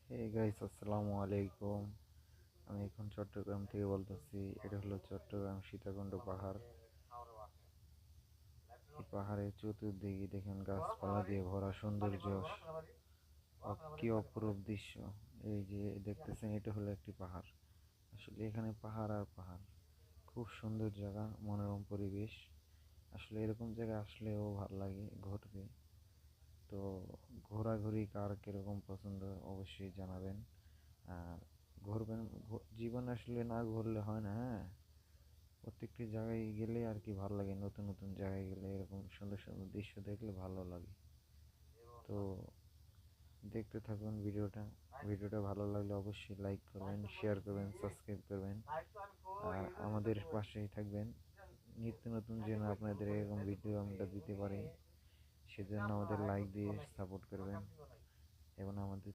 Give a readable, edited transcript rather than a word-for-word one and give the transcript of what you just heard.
Hey guys, আসসালামু আলাইকুম। আমি এখন চট্টগ্রাম থেকে বলতেছি। এটা হলো চট্টগ্রাম সীতাকুণ্ড পাহাড়। এই পাহাড়ের চতুর্দিকে দেখেন গাছপালা দিয়ে ভরা সৌন্দর্য, কি অপরূপ দৃশ্য। এই যে দেখতেছেন, এটা হলো একটি পাহাড়। আসলে এখানে পাহাড় আর পাহাড়, খুব সুন্দর জায়গা, মনোরম পরিবেশ। আসলে এরকম জায়গায় আসলেও ভালো লাগে ঘুরতে। তো ঘোরাঘুরি কার কিরকম পছন্দ অবশ্যই জানাবেন। আর ঘুরবেন, জীবন আসলে না ঘুরলে হয় না, হ্যাঁ। প্রত্যেকটি জায়গায় গেলে আর কি ভালো লাগে, নতুন নতুন জায়গায় গেলে এরকম সুন্দর সুন্দর দৃশ্য দেখলে ভালো লাগে। তো দেখতে থাকুন ভিডিওটা। ভিডিওটা ভালো লাগলে অবশ্যই লাইক করবেন, শেয়ার করবেন, সাবস্ক্রাইব করবেন। আর আমাদের পাশেই থাকবেন, নিত্য নতুন যেন আপনাদের এরকম ভিডিও আমরা দিতে পারি, সেজন্য আমাদের লাইক দিয়ে সাপোর্ট করবেন এবং আমাদের